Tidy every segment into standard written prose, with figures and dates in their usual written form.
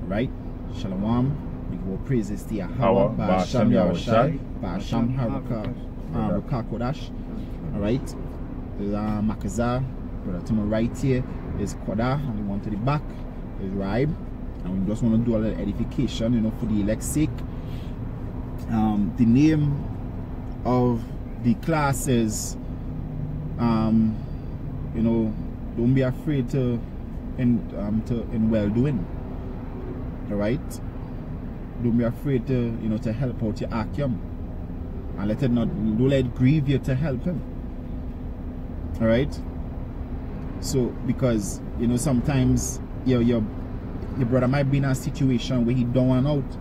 Right? Shalom. We go praises to Yahweh, Ba'asham Yahushai, Ba'asham Haruka Kodash. Alright? There's Makazar, brother to my right here is Koda, and the one to the back is Raib. And we just want to do a little edification, you know, for the elect's sake. The name of the class is, you know, don't be afraid to in well-doing. Alright? Don't be afraid to, you know, to help out your Akim. And don't let it grieve you to help him. Alright? So, because, you know, sometimes your brother might be in a situation where he down and out,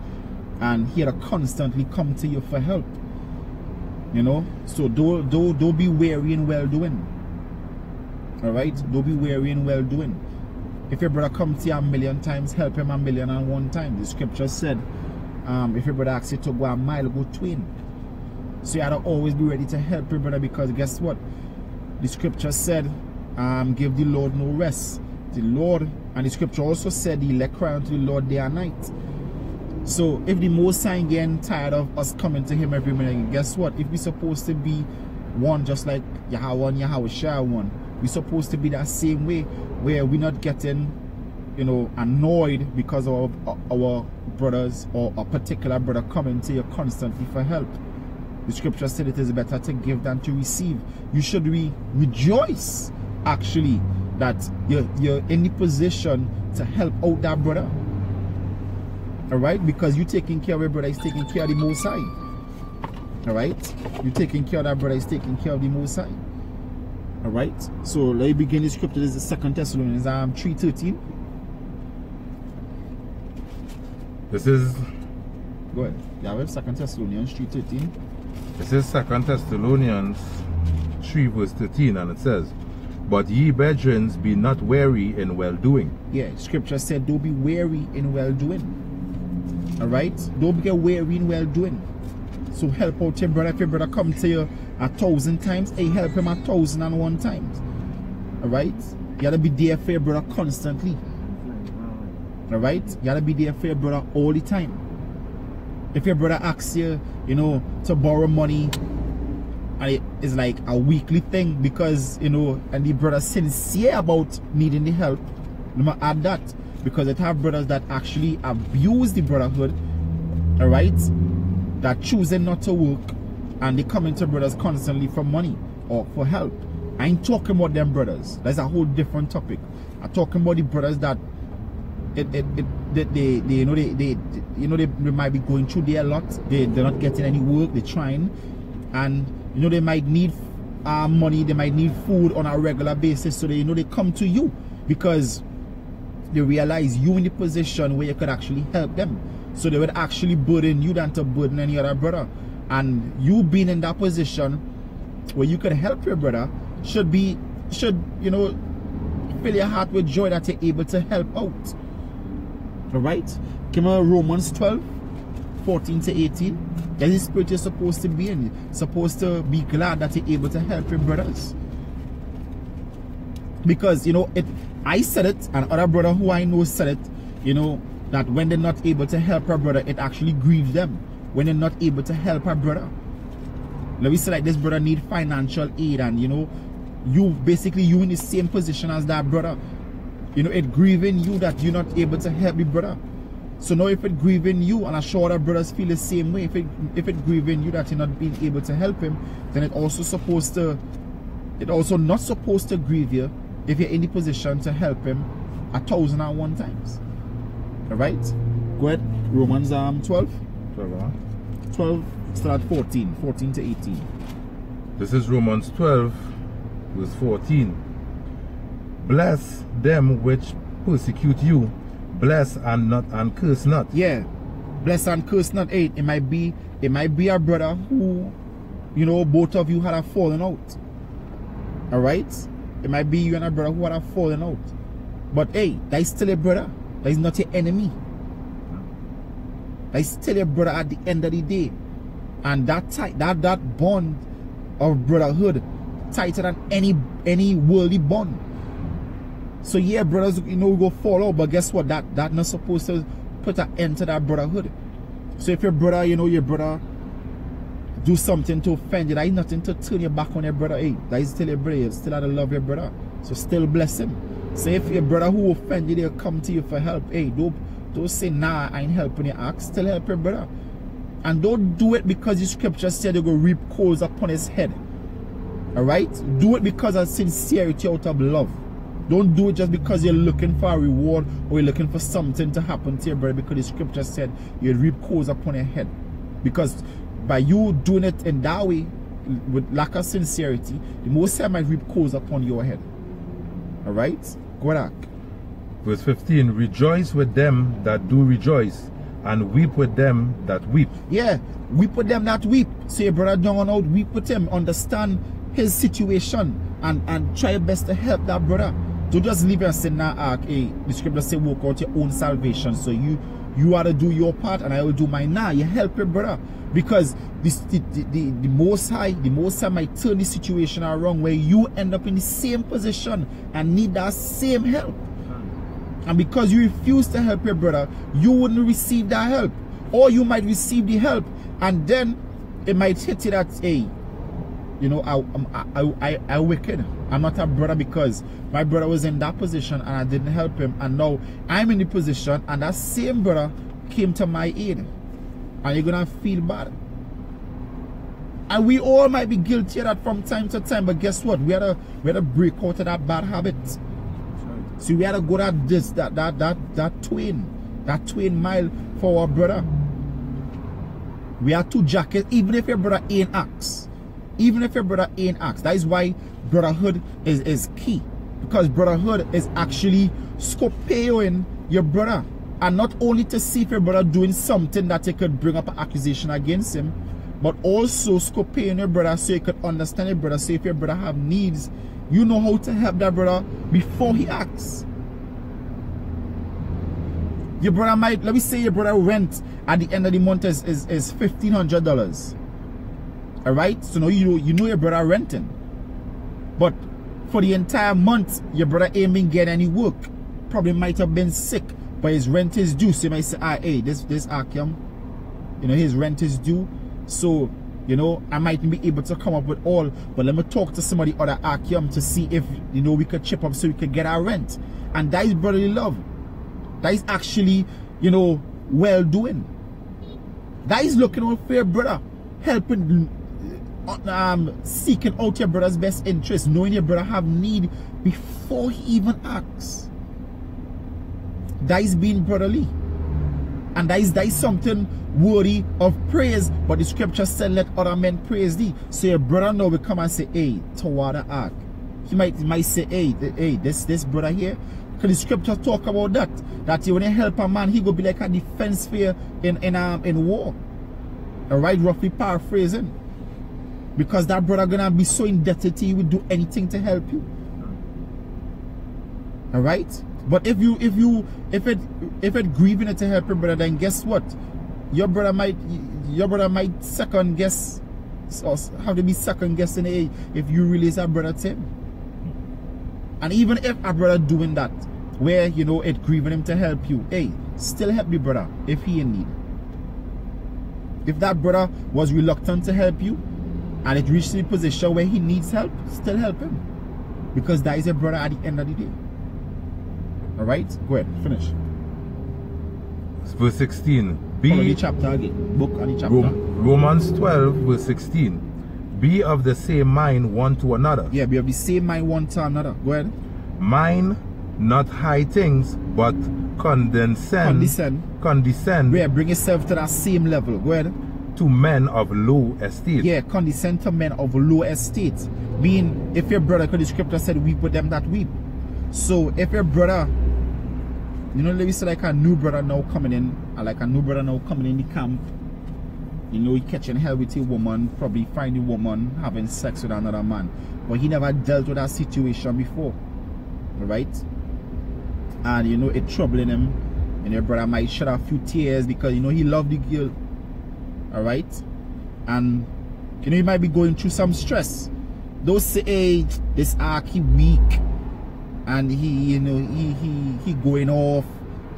and he'll constantly come to you for help. You know? So don't be weary in well-doing. Alright? Don't be weary in well-doing. If your brother comes to you 1,000,000 times, help him 1,000,001 times. The scripture said, if your brother asks you to go a mile, go twin. So you have to always be ready to help your brother, because guess what? The scripture said, give the Lord no rest. The Lord, and the scripture also said, the elect cry unto the Lord day and night. So if the Most High getting tired of us coming to him every minute, guess what? If we're supposed to be one just like Yahweh and Yahushua one, we're supposed to be that same way, where we're not getting, you know, annoyed because of our brothers or a particular brother coming to you constantly for help. The scripture said it is better to give than to receive. You should rejoice, actually, that you're in the position to help out that brother. Alright? Because you taking care of your brother is taking care of the Most High. Alright? You taking care of that brother is taking care of the Most High. Alright? So let me begin the scripture. This is 2 Thessalonians 3:13. This is... Go ahead. Yeah, we have 2 Thessalonians 3:13. This is 2 Thessalonians 3 verse 13, and it says, but ye brethren, be not weary in well-doing. Yeah, scripture said, don't be weary in well-doing. Alright? Don't get weary in well-doing. So help out your brother. If your brother come to you 1,000 times, hey, help him 1,001 times. Alright? You gotta be there for your brother constantly. Alright? You gotta be there for your brother all the time. If your brother asks you, you know, to borrow money, and it is like a weekly thing, because, you know, and the brother sincere about needing the help, let me add that, because it have brothers that actually abuse the brotherhood, alright, that choosing not to work, and they come into brothers constantly for money or for help. I ain't talking about them brothers. That's a whole different topic. I'm talking about the brothers that they might be going through there a lot. They're not getting any work. They're trying, and you know they might need money. They might need food on a regular basis. So they come to you because they realize you in the position where you could actually help them. So they would actually burden you than to burden any other brother. And you being in that position where you could help your brother should you know, fill your heart with joy that you're able to help out. Alright? Come on, Romans 12, 14 to 18. That's the spirit you're supposed to be in. You're supposed to be glad that you're able to help your brothers. Because, you know, I said it, and other brother who I know said it, you know, that when they're not able to help a brother, it actually grieves them. When they're not able to help a brother. Let me say like this brother need financial aid, and you know, you in the same position as that brother. You know, it grieving you that you're not able to help the brother. So now if it grieving you, and I'm sure other brothers feel the same way, if it grieving you that you're not being able to help him, then it also not supposed to grieve you if you're in the position to help him 1,001 times. Alright? Go ahead. Romans 12. 12, start 14 to 18. This is Romans 12 verse 14. Bless them which persecute you, bless and curse not. Yeah, bless and curse not. Hey, it might be a brother who, you know, both of you had a falling out. Alright? It might be you and a brother who had a falling out. But hey, that is still a brother. That is not your enemy. That is still a brother at the end of the day. And that bond of brotherhood tighter than any worldly bond. So yeah, brothers, you know, we go fall out, but guess what? That not supposed to put an end to that brotherhood. So if your brother, you know, your brother do something to offend you, that is nothing to turn your back on your brother. Hey, that is still your brother. You still have to love your brother. So still bless him. So if your brother who offend you, they'll come to you for help. Hey, don't say, nah, I ain't helping you. Ask, still help your brother. And don't do it because the scripture said you're going to reap coals upon his head. Alright? Do it because of sincerity, out of love. Don't do it just because you're looking for a reward or you're looking for something to happen to your brother, because the scripture said you'll reap coals upon your head. Because by you doing it in that way, with lack of sincerity, the Most High might reap coals upon your head. Alright? Go back. Verse 15, rejoice with them that do rejoice, and weep with them that weep. Yeah, weep with them that weep. So your brother down out, weep with him, understand his situation, and try your best to help that brother. Don't just leave and say, nah, hey, the scripture say work out your own salvation. So you ought to do your part and I will do mine. Nah, you help your brother. Because the Most High might turn the situation around where you end up in the same position and need that same help. And because you refuse to help your brother, you wouldn't receive that help. Or you might receive the help and then it might hit you that, hey, you know, I wicked. I'm not a brother because my brother was in that position and I didn't help him. And now I'm in the position and that same brother came to my aid. And you're going to feel bad. And we all might be guilty of that from time to time. But guess what? We had to break out of that bad habit. So we had to go that twain mile for our brother. We have to jack it, even if your brother ain't asked. Even if your brother ain't asked. That is why brotherhood is key. Because brotherhood is actually scopeoing your brother. And not only to see if your brother doing something that you could bring up an accusation against him, but also scopeoing your brother so you could understand your brother. So if your brother have needs, you know how to help that brother before he acts. Your brother might, let me say your brother rent at the end of the month is $1,500. Alright? So now you know your brother renting. But for the entire month, your brother ain't been getting any work. Probably might have been sick, but his rent is due. So you might say, hey, this Akim, you know, his rent is due. So, you know, I mightn't be able to come up with all, but let me talk to somebody other Akim to see if, you know, we could chip up so we could get our rent. And that is brotherly love. That is actually, you know, well doing. That is looking out for your brother, helping, seeking out your brother's best interest, knowing your brother have need before he even acts. That is being brotherly. And that is something worthy of praise. But the scripture said, let other men praise thee. So your brother now will come and say, hey, toward the ark. He might say, hey, this brother here. Because the scripture talk about that. That when you help a man, he will be like a defense sphere in war. Alright, roughly paraphrasing. Because that brother gonna be so indebted to you, he will do anything to help you. Alright? But if it grieving it to help your brother, then guess what? Your brother might second guess, or have to be second guessing if you release a brother to him. And even if a brother doing that, where you know it grieving him to help you, hey, still help your brother if he in need. If that brother was reluctant to help you, and it reached the position where he needs help, still help him. Because that is a brother at the end of the day. Alright, go ahead, finish. Verse 16. Follow the chapter again. Book and the chapter. Romans 12, verse 16. Be of the same mind one to another. Yeah, be of the same mind one to another. Go ahead. Mind not high things, but condescend. Yeah, bring yourself to that same level. Go ahead. To men of low estate. Yeah, condescend to men of low estate. Being, if your brother, because the scripture said, weep with them that weep. So if your brother, you know, let me say like a new brother now coming in, or like a new brother now coming in the camp, you know, he catching hell with a woman, probably find a woman having sex with another man, but he never dealt with that situation before, right? And you know, it troubling him, and your brother might shed a few tears because, you know, he loved the girl, alright? And, you know, he might be going through some stress. Don't say, hey, this ark, he weak. And he, you know, he going off.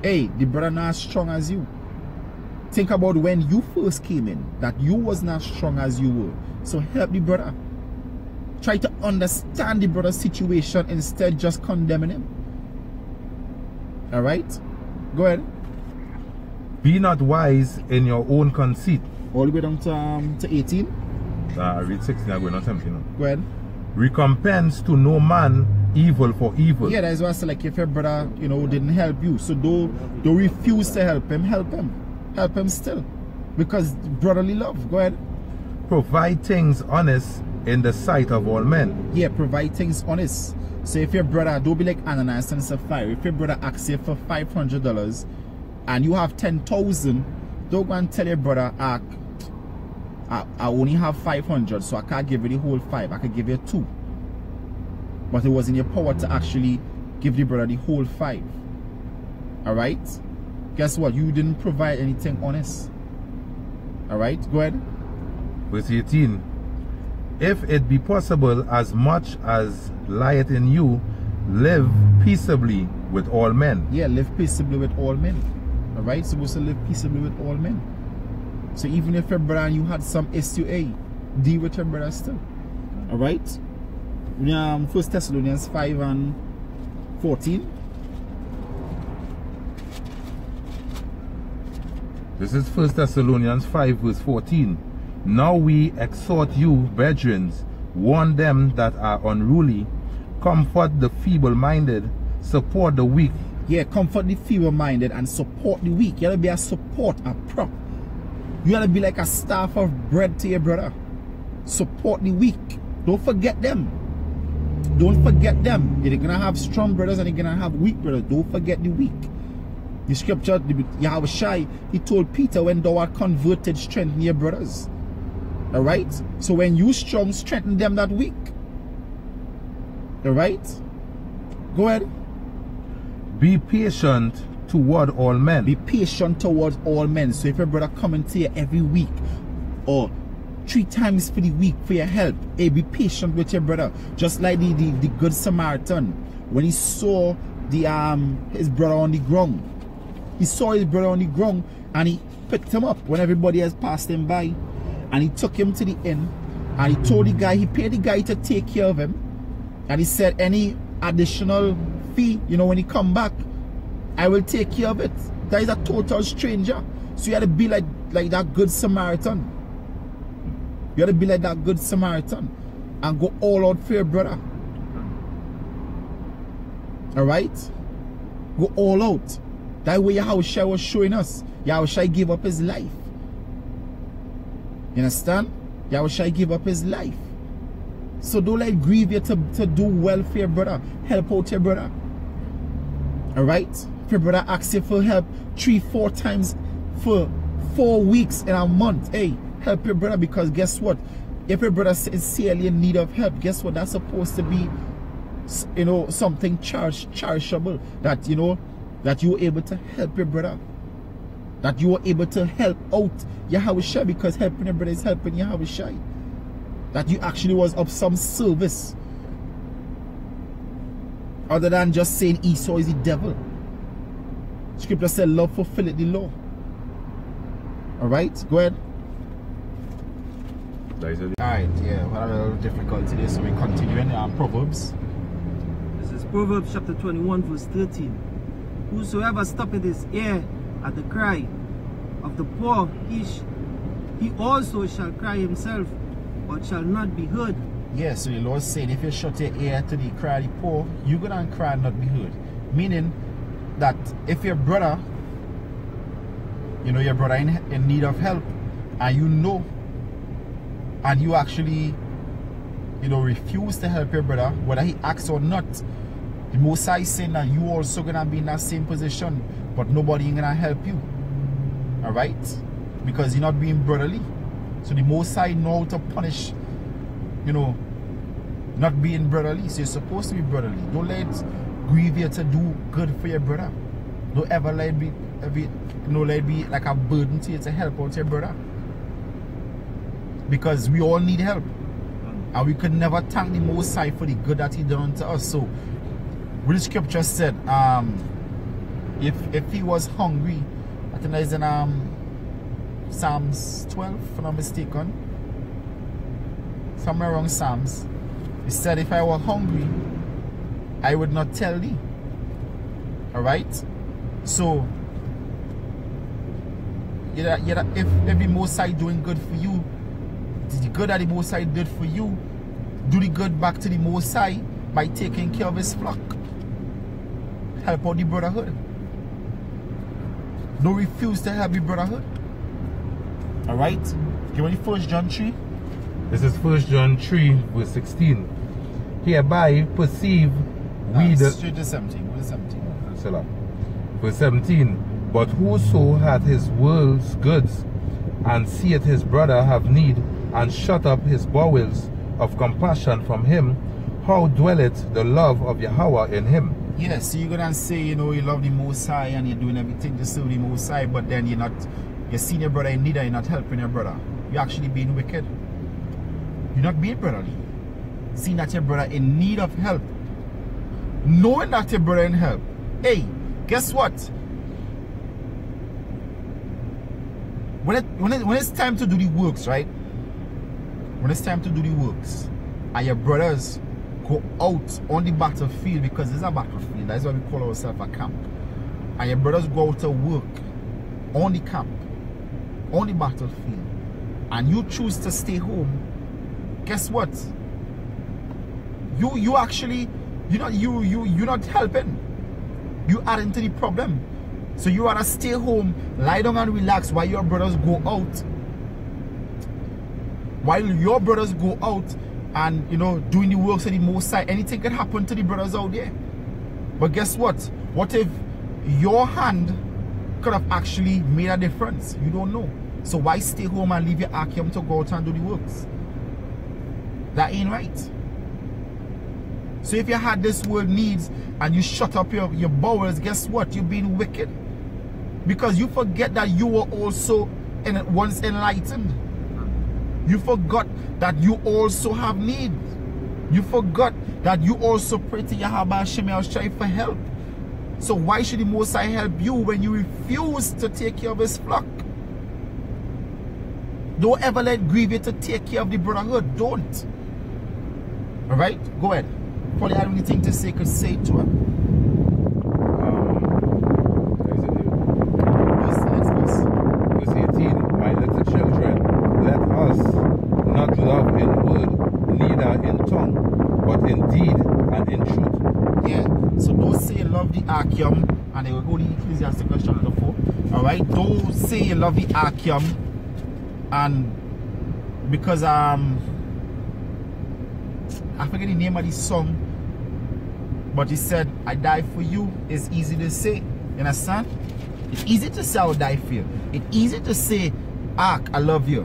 hey, the brother not as strong as you. Think about when you first came in, that you was not strong as you were. So help the brother. Try to understand the brother's situation instead just condemning him. Alright? Go ahead. Be not wise in your own conceit. All the way down to 18. Read 16, I'm going on 17. Go ahead. Recompense to no man evil for evil. Yeah, that's why I say, like, if your brother, you know, didn't help you, so don't refuse to help him. Help him. Help him still. Because brotherly love. Go ahead. Provide things honest in the sight of all men. Yeah, provide things honest. So if your brother, don't be like Ananias and Sapphira. If your brother asks you for $500 and you have 10,000, don't go and tell your brother, I only have 500, so I can't give you the whole 5. I could give you 2. But it was in your power to actually give the brother the whole 5. Alright? Guess what? You didn't provide anything honest. Alright? Go ahead. Verse 18. If it be possible, as much as lieth in you, live peaceably with all men. Yeah, live peaceably with all men. Alright? Supposed to live peaceably with all men. So even if your brother and you had some SUA, deal with your brother still. Alright? 1 Thessalonians 5 and 14. This is 1 Thessalonians 5 verse 14. Now we exhort you, brethren, warn them that are unruly, comfort the feeble-minded, support the weak. Yeah, comfort the feeble-minded and support the weak. You gotta be a support, a prop. You gotta be like a staff of bread to your brother. Support the weak. Don't forget them. Don't forget them. You're gonna have strong brothers and you're gonna have weak brothers. Don't forget the weak. The scripture, Yahushua, he told Peter, when thou art converted, strengthen your brothers. Alright? So when you strong, strengthen them that weak. Alright? Go ahead. Be patient toward all men. Be patient towards all men. So if your brother coming to you every week or 3 times for the week for your help, hey, be patient with your brother. Just like the Good Samaritan, when he saw his brother on the ground. He saw his brother on the ground and he picked him up when everybody else passed him by. And he took him to the inn and he told the guy, he paid the guy to take care of him. And he said, any additional fee, you know, when he come back, I will take care of it. That is a total stranger. So you had to be like that Good Samaritan. You had to be like that Good Samaritan and go all out for your brother. Alright? Go all out. That way Yahushua was showing us. Yahushua gave up his life. You understand? Yahushua gave up his life. So don't let it grieve you to do well for your brother. Help out your brother. Alright? If your brother asks you for help 3-4 times for 4 weeks in a month, hey, help your brother, because guess what? If your brother is sincerely in need of help, guess what? That's supposed to be, you know, something cherishable. That, you know, that you were able to help your brother. That you were able to help out Yahushua, because helping your brother is helping Yahushua. That you actually was of some service. Other than just saying Esau is the devil. Scripture said love fulfilleth the law. Alright, go ahead. Alright, yeah, we had a little difficult today, so we're continuing Proverbs. This is Proverbs chapter 21 verse 13. Whosoever stoppeth his ear at the cry of the poor, he also shall cry himself, but shall not be heard. Yeah, so the Lord said, if you shut your ear to the cry of the poor, you're going to cry and not be heard. Meaning that if your brother, you know, your brother in need of help, and you know, and you actually, you know, refuse to help your brother, whether he asks or not, the Most High is saying that you also going to be in that same position, but nobody ain't going to help you. Alright? Because you're not being brotherly. So the Most High know how to punish, you know, not being brotherly. So you're supposed to be brotherly. Don't let it grieve you to do good for your brother. Don't ever let it be, let it be like a burden to you to help out your brother. Because we all need help. And we could never thank the Most High for the good that he done unto us. So, what the scripture said, if he was hungry, I think that is in Psalms 12, if I'm not mistaken. Somewhere around Psalms. He said, if I were hungry, I would not tell thee. Alright? So, if the Most High doing good for you, the good that the Most High did for you, do the good back to the Most High by taking care of his flock. Help out the brotherhood. Don't refuse to help the brotherhood. Alright? Give me 1 John 3. This is 1 John 3, verse 16. Hereby perceive we the... Straight to 17. What is 17? Verse 17. But whoso hath his world's goods, and seeth his brother have need, and shut up his bowels of compassion from him, how dwelleth the love of Yahweh in him? Yes, so you're gonna say, you know, you love the Most High and you're doing everything to serve the Most High, but then you're seeing your brother in need and you're not helping your brother. You're actually being wicked. You're not being brotherly. Seeing that your brother in need of help, knowing that your brother in help. Hey, guess what? When it's time to do the works, right? When it's time to do the works, and your brothers go out on the battlefield, because it's a battlefield, that's why we call ourselves a camp. And your brothers go out to work on the camp, on the battlefield, and you choose to stay home. Guess what? You're not helping. You adding to the problem. So you rather stay home, lie down and relax while your brothers go out. While your brothers go out and, you know, doing the works of the Most High, anything can happen to the brothers out there. But guess what? What if your hand could have actually made a difference? You don't know. So why stay home and leave your Akim to go out and do the works? That ain't right. So if you had this world needs and you shut up your bowels, guess what? You're being wicked. Because you forget that you were also once enlightened. You forgot that you also have need. You forgot that you also pray to Yahweh Hashem Shai for help. So why should the Most High help you when you refuse to take care of his flock? Don't ever let grieve you to take care of the brotherhood. Don't. Alright? Go ahead. Probably have anything to say, could say it to her. Verse 18. My little children, let us not love in word, neither in tongue, but in deed and in truth. Yeah. So don't say you love the Akim, and they will go to Ecclesiastes chapter 4. Alright? Don't say you love the Akim, and because I forget the name of the song, but he said, I die for you. It's easy to say. You understand? It's easy to say I'll die for you. It's easy to say, I love you.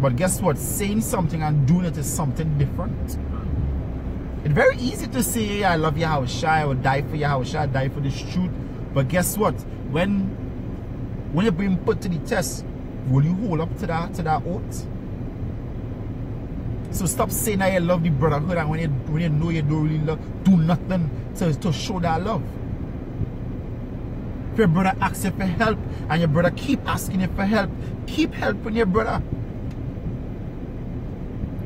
But guess what? Saying something and doing it is something different. It's very easy to say, I love Yahushua, I will die for Yahushua, I die for this truth. But guess what? When you're being put to the test, will you hold up to that oath? So stop saying that you love the brotherhood, and when you know you don't really do nothing to show that love. If your brother asks you for help and your brother keep asking you for help, keep helping your brother.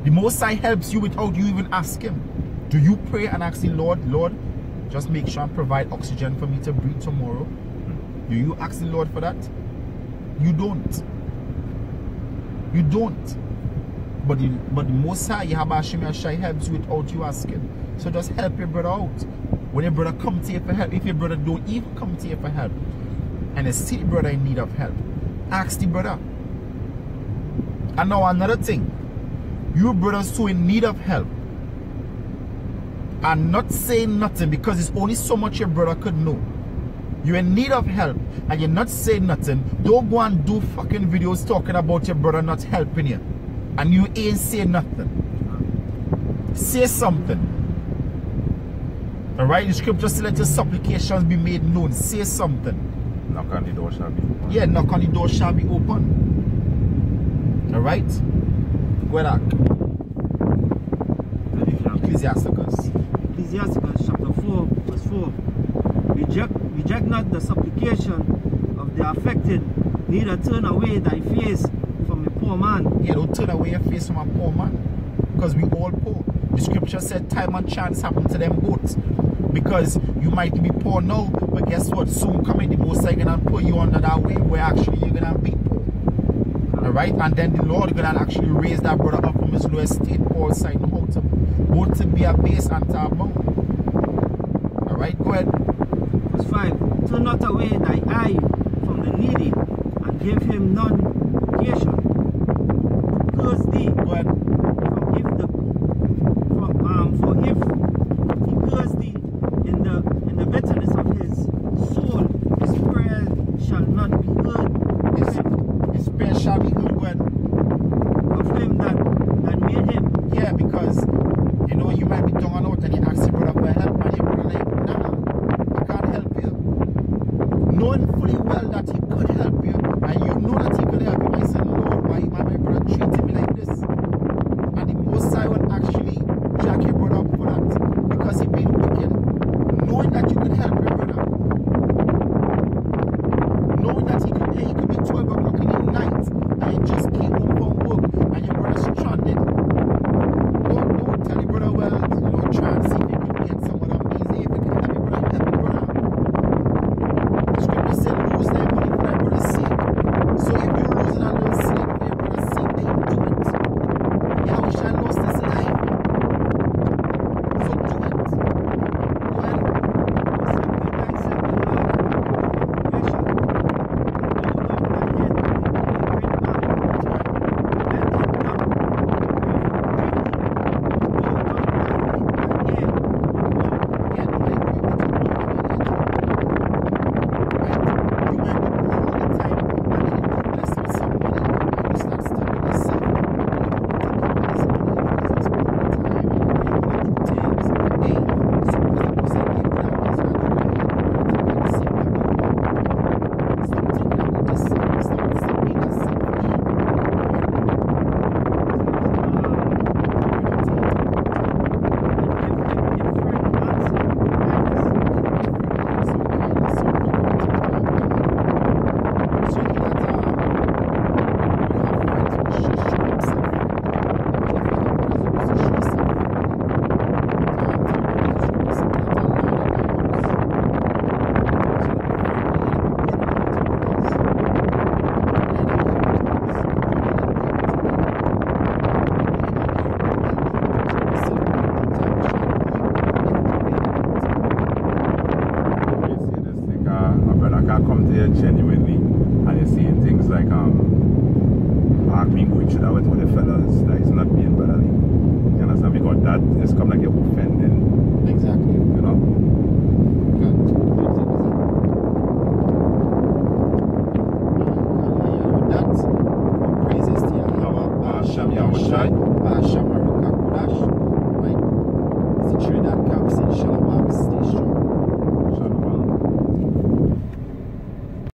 The Most High helps you without you even asking. Do you pray and ask the Lord, Lord, just make sure and provide oxygen for me to breathe tomorrow? Do you ask the Lord for that? You don't. You don't. But the Most High, Yahweh Hashem Shai, helps you without you asking. So just help your brother out. When your brother comes to you for help, if your brother don't even come to you for help, and you see the brother in need of help, ask the brother. And now another thing, you brothers who in need of help are not saying nothing, because it's only so much your brother could know. You're in need of help and you're not saying nothing. Don't go and do fucking videos talking about your brother not helping you, and you ain't saying nothing. Say something. Alright, the scripture says let your supplications be made known. Say something. Knock on the door shall be open. Yeah, knock on the door shall be open. Alright? Go ahead. Ecclesiastes chapter 4, verse 4. Reject not the supplication of the affected, neither turn away thy face from a poor man. Yeah, don't turn away your face from a poor man, because we all poor. The scripture said time and chance happen to them both. Because you might be poor now, but guess what? Soon coming, the Most High gonna put you under that way where actually you're gonna be poor. Alright? And then the Lord gonna actually raise that brother up from his low estate. Paul said how to both to be a base and to abound. Alright, go ahead. Verse 5. Turn not away thy eye from the needy, and give him none occasion to curse thee. Go ahead. For if he curse thee in the bitterness of his soul, his prayer shall not be heard. His prayer shall be heard when? Of him that made him. Yeah, because you know you might be down and out and you ask your brother for help and your brother like, nah, I can't help you. Knowing fully well that he could help you, and you know that he could help you, I said, Lord, why my brother treating me like this? And the Most High will actually jack your brother up for that, because he been wicked. Knowing that you could help your brother, knowing that he could be 12 o'clock in the night and you just came home from work and your brother stranded. Don't tell your brother, well, you know, try and see if you can get someone amazing. If you can help your brother, help your brother. The scripture said lose their money for their brother's sake. So if you're losing a little sleep for your brother's sake, then do it. Yahweh shall lost his life. So do it. Go ahead. Genuinely, and you're seeing things like arguing with each other with other fellas, that is not being brotherly. You understand? Because that is come like you're offending. Exactly. You know?